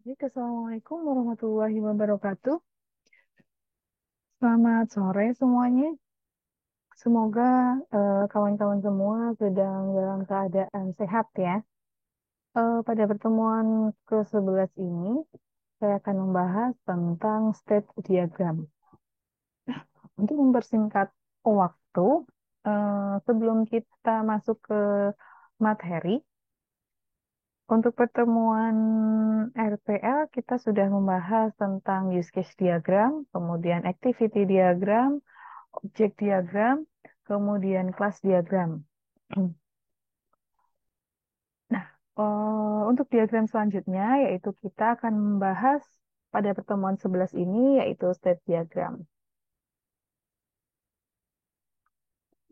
Baik, Assalamualaikum warahmatullahi wabarakatuh. Selamat sore semuanya. Semoga kawan-kawan semua sedang dalam keadaan sehat ya. Pada pertemuan ke-11 ini, saya akan membahas tentang state diagram. Untuk mempersingkat waktu, sebelum kita masuk ke materi, untuk pertemuan RPL, kita sudah membahas tentang use case diagram, kemudian activity diagram, objek diagram, kemudian kelas diagram. Nah, untuk diagram selanjutnya, yaitu kita akan membahas pada pertemuan 11 ini, yaitu state diagram.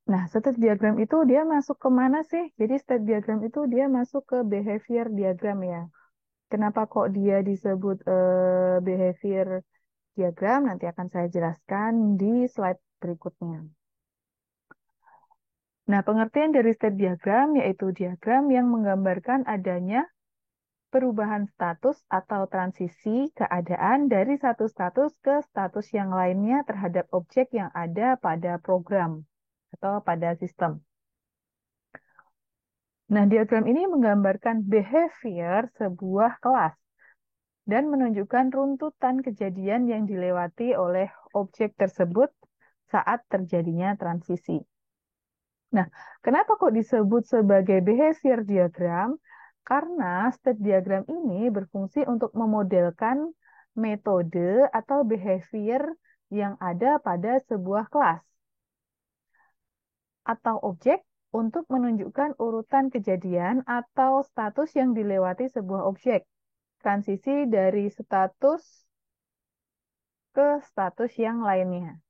Nah, state diagram itu dia masuk ke mana sih? Jadi state diagram itu dia masuk ke behavior diagram ya. Kenapa kok dia disebut behavior diagram? Nanti akan saya jelaskan di slide berikutnya. Nah, pengertian dari state diagram yaitu diagram yang menggambarkan adanya perubahan status atau transisi keadaan dari satu status ke status yang lainnya terhadap objek yang ada pada program atau pada sistem. Nah, diagram ini menggambarkan behavior sebuah kelas dan menunjukkan runtutan kejadian yang dilewati oleh objek tersebut saat terjadinya transisi. Nah, kenapa kok disebut sebagai behavior diagram? Karena state diagram ini berfungsi untuk memodelkan metode atau behavior yang ada pada sebuah kelas atau objek untuk menunjukkan urutan kejadian atau status yang dilewati sebuah objek. Transisi dari status ke status yang lainnya.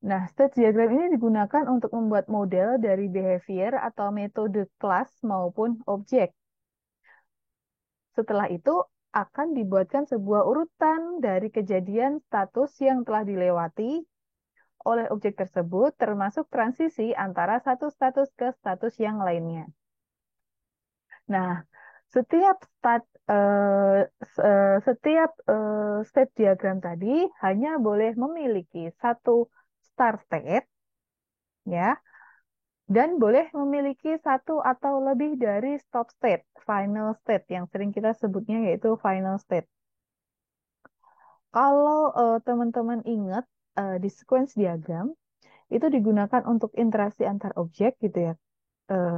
Nah, state diagram ini digunakan untuk membuat model dari behavior atau metode kelas maupun objek. Setelah itu akan dibuatkan sebuah urutan dari kejadian status yang telah dilewati oleh objek tersebut, termasuk transisi antara satu status ke status yang lainnya. Nah, setiap state diagram tadi hanya boleh memiliki satu start state, ya, dan boleh memiliki satu atau lebih dari stop state, final state, yang sering kita sebutnya yaitu final state. Kalau teman-teman ingat di sequence diagram, itu digunakan untuk interaksi antar objek gitu ya.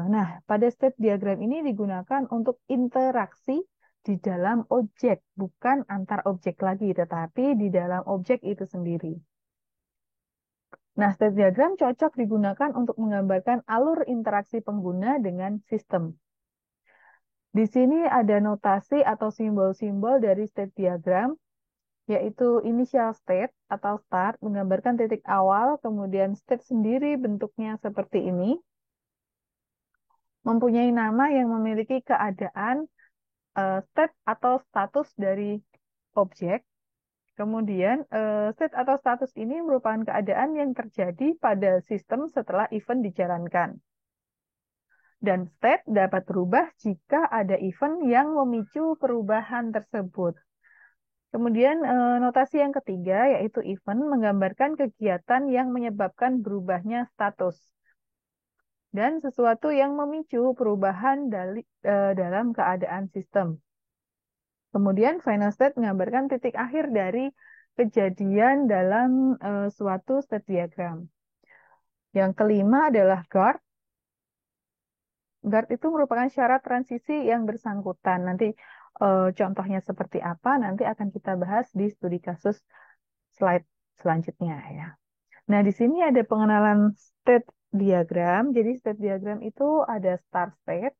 Nah, pada state diagram ini digunakan untuk interaksi di dalam objek, bukan antar objek lagi, tetapi di dalam objek itu sendiri. Nah, state diagram cocok digunakan untuk menggambarkan alur interaksi pengguna dengan sistem. Di sini ada notasi atau simbol-simbol dari state diagram, yaitu initial state atau start, menggambarkan titik awal, kemudian state sendiri bentuknya seperti ini, mempunyai nama yang memiliki keadaan state atau status dari objek. Kemudian, state atau status ini merupakan keadaan yang terjadi pada sistem setelah event dijalankan. Dan state dapat berubah jika ada event yang memicu perubahan tersebut. Kemudian, notasi yang ketiga yaitu event menggambarkan kegiatan yang menyebabkan berubahnya status dan sesuatu yang memicu perubahan dalam keadaan sistem. Kemudian final state menggambarkan titik akhir dari kejadian dalam suatu state diagram. Yang kelima adalah guard. Guard itu merupakan syarat transisi yang bersangkutan. Nanti contohnya seperti apa nanti akan kita bahas di studi kasus slide selanjutnya ya. Nah, di sini ada pengenalan state diagram. Jadi state diagram itu ada start state,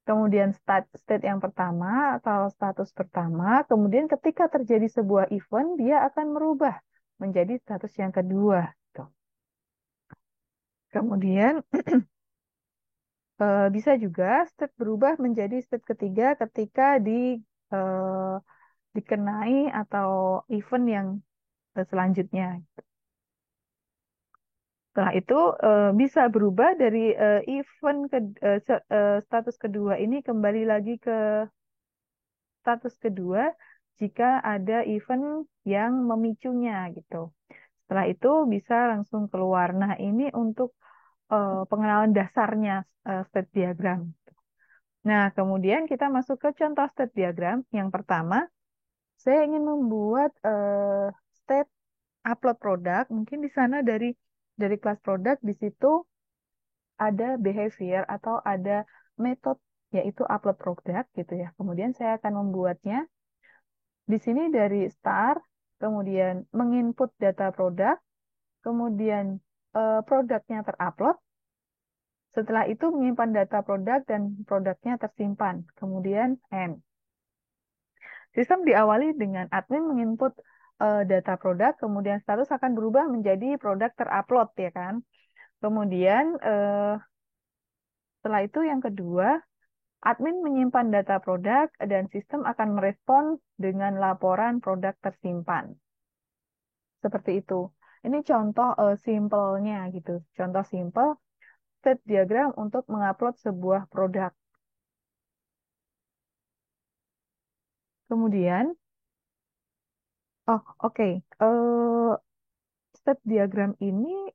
kemudian state yang pertama atau status pertama, kemudian ketika terjadi sebuah event, dia akan merubah menjadi status yang kedua. Tuh. Kemudian bisa juga state berubah menjadi state ketiga ketika eh, dikenai atau event yang selanjutnya. Setelah itu bisa berubah dari event status kedua ini kembali lagi ke status kedua jika ada event yang memicunya gitu. Setelah itu bisa langsung keluar. Nah, ini untuk pengenalan dasarnya state diagram. Nah, kemudian kita masuk ke contoh state diagram. Yang pertama, saya ingin membuat state upload produk. Mungkin di sana dari kelas produk di situ ada behavior atau ada metode yaitu upload produk gitu ya. Kemudian saya akan membuatnya di sini dari start, kemudian menginput data produk, kemudian produknya terupload. Setelah itu menyimpan data produk dan produknya tersimpan. Kemudian end. Sistem diawali dengan admin menginput data produk, kemudian status akan berubah menjadi produk terupload ya kan. Kemudian setelah itu yang kedua, admin menyimpan data produk dan sistem akan merespon dengan laporan produk tersimpan. Seperti itu. Ini contoh simpelnya gitu. Contoh simpel state diagram untuk mengupload sebuah produk. Kemudian, oh oke, state diagram ini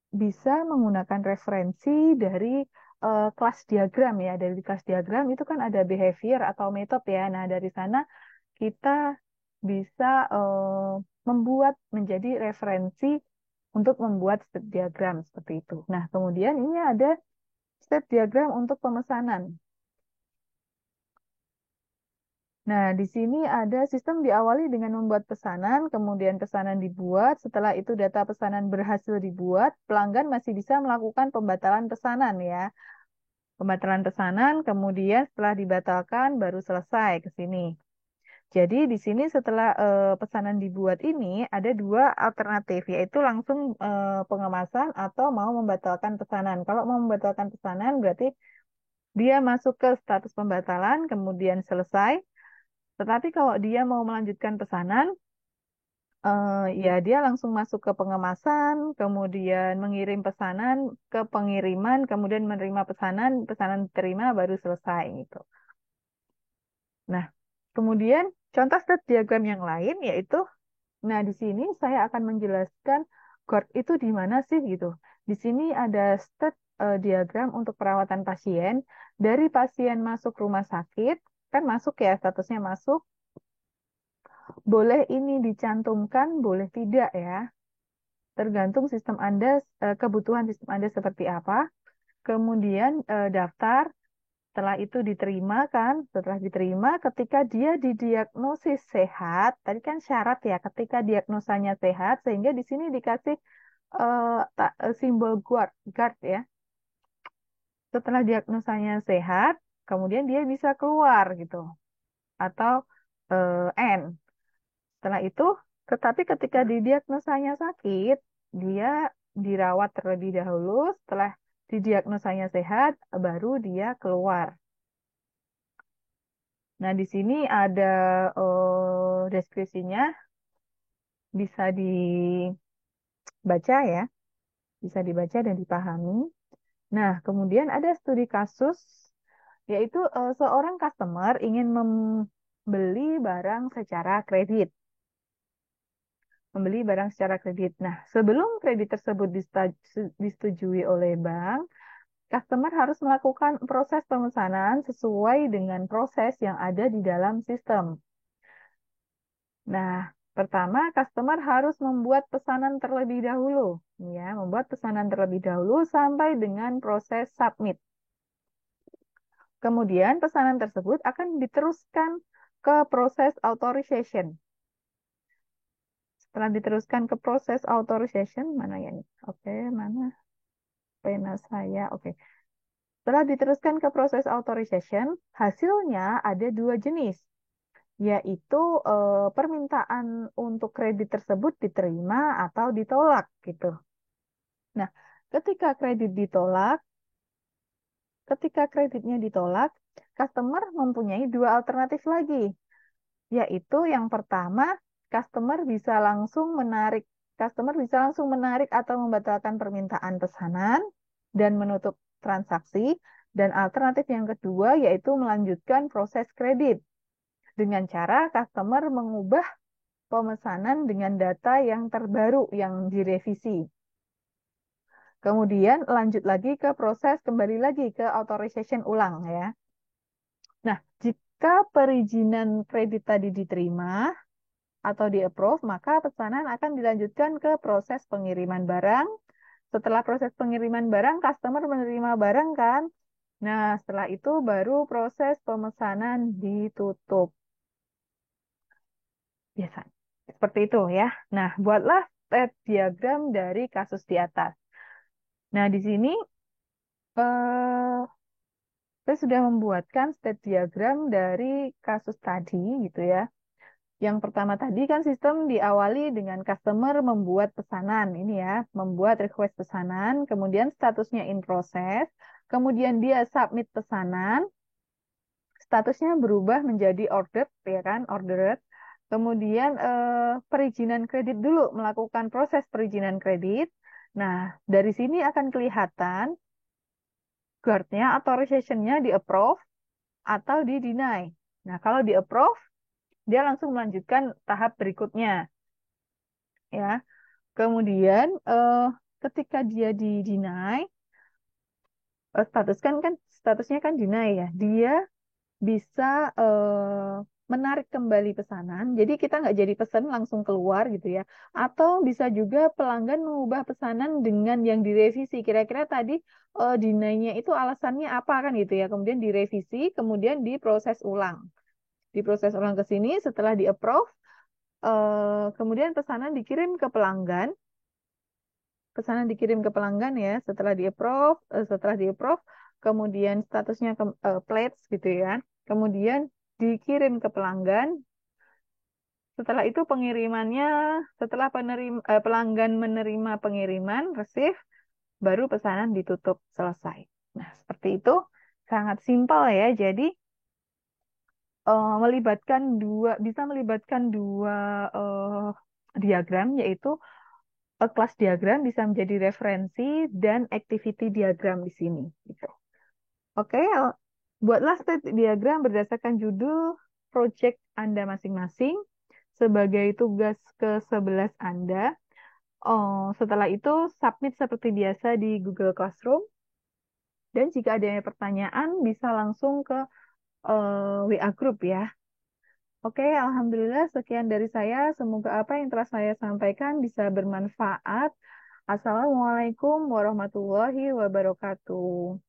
bisa menggunakan referensi dari kelas diagram ya. Dari kelas diagram itu kan ada behavior atau metode ya. Nah, dari sana kita bisa membuat menjadi referensi untuk membuat state diagram seperti itu. Nah, kemudian ini ada state diagram untuk pemesanan. Nah, di sini ada sistem diawali dengan membuat pesanan, kemudian pesanan dibuat, setelah itu data pesanan berhasil dibuat, pelanggan masih bisa melakukan pembatalan pesanan ya. Pembatalan pesanan, kemudian setelah dibatalkan baru selesai ke sini. Jadi di sini setelah pesanan dibuat ini ada dua alternatif, yaitu langsung pengemasan atau mau membatalkan pesanan. Kalau mau membatalkan pesanan berarti dia masuk ke status pembatalan, kemudian selesai. Tetapi kalau dia mau melanjutkan pesanan, ya dia langsung masuk ke pengemasan, kemudian mengirim pesanan ke pengiriman, kemudian menerima pesanan, pesanan diterima baru selesai gitu. Nah, kemudian contoh state diagram yang lain yaitu, nah di sini saya akan menjelaskan GORD itu di mana sih gitu. Di sini ada state diagram untuk perawatan pasien dari pasien masuk rumah sakit, kan masuk ya statusnya masuk. Boleh ini dicantumkan, boleh tidak ya. Tergantung sistem Anda, kebutuhan sistem Anda seperti apa. Kemudian daftar, setelah itu diterima kan. Setelah diterima, ketika dia didiagnosis sehat, tadi kan syarat ya, ketika diagnosanya sehat, sehingga di sini dikasih simbol guard ya. Setelah diagnosanya sehat, kemudian dia bisa keluar gitu. Atau N. Setelah itu, tetapi ketika didiagnosanya sakit, dia dirawat terlebih dahulu. Setelah didiagnosanya sehat, baru dia keluar. Nah, di sini ada deskripsinya, bisa dibaca ya, bisa dibaca dan dipahami. Nah, kemudian ada studi kasus, yaitu seorang customer ingin membeli barang secara kredit. Membeli barang secara kredit. Nah, sebelum kredit tersebut disetujui oleh bank, customer harus melakukan proses pemesanan sesuai dengan proses yang ada di dalam sistem. Nah, pertama customer harus membuat pesanan terlebih dahulu, ya, membuat pesanan terlebih dahulu sampai dengan proses submit. Kemudian pesanan tersebut akan diteruskan ke proses authorization. Setelah diteruskan ke proses authorization, mana ya nih? Oke, mana pena saya? Oke. Setelah diteruskan ke proses authorization, hasilnya ada dua jenis, yaitu permintaan untuk kredit tersebut diterima atau ditolak gitu. Nah, ketika kredit ditolak, ketika kreditnya ditolak, customer mempunyai dua alternatif lagi, yaitu yang pertama, customer bisa langsung menarik atau membatalkan permintaan pesanan dan menutup transaksi, dan alternatif yang kedua yaitu melanjutkan proses kredit. dengan cara customer mengubah pemesanan dengan data yang terbaru yang direvisi. Kemudian lanjut lagi ke proses, kembali lagi ke authorization ulang ya. Nah, jika perizinan kredit tadi diterima atau di-approve, maka pesanan akan dilanjutkan ke proses pengiriman barang. Setelah proses pengiriman barang, customer menerima barang kan? Nah, setelah itu baru proses pemesanan ditutup. Biasa. Seperti itu ya. Nah, buatlah state diagram dari kasus di atas. Nah, di sini saya sudah membuatkan state diagram dari kasus tadi gitu ya. Yang pertama tadi kan sistem diawali dengan customer membuat pesanan ini ya, membuat request pesanan, kemudian statusnya in process, kemudian dia submit pesanan, statusnya berubah menjadi ordered ya kan, ordered. Kemudian perizinan kredit dulu, melakukan proses perizinan kredit. Nah, dari sini akan kelihatan guard-nya, authorization-nya di-approve atau di-deny. Nah, kalau di-approve, dia langsung melanjutkan tahap berikutnya. Ya, kemudian ketika dia di-deny, statusnya kan deny ya. Dia bisa menarik kembali pesanan. Jadi kita nggak jadi pesan langsung keluar gitu ya. Atau bisa juga pelanggan mengubah pesanan dengan yang direvisi. Kira-kira tadi deny-nya itu alasannya apa kan gitu ya. Kemudian direvisi, kemudian diproses ulang. Diproses ulang ke sini setelah di-approve, kemudian pesanan dikirim ke pelanggan. Pesanan dikirim ke pelanggan ya setelah di-approve, kemudian statusnya pledge gitu ya. Kemudian dikirim ke pelanggan. Setelah itu pengirimannya, setelah pelanggan menerima pengiriman, receive, baru pesanan ditutup, selesai. Nah, seperti itu. Sangat simpel ya. Jadi bisa melibatkan dua diagram, yaitu kelas diagram bisa menjadi referensi dan activity diagram di sini. Gitu. Oke, buatlah state diagram berdasarkan judul project Anda masing-masing sebagai tugas ke-11 Anda. Oh, setelah itu submit seperti biasa di Google Classroom. Dan jika ada pertanyaan bisa langsung ke WA Group ya. Oke, Alhamdulillah sekian dari saya. Semoga apa yang telah saya sampaikan bisa bermanfaat. Assalamualaikum warahmatullahi wabarakatuh.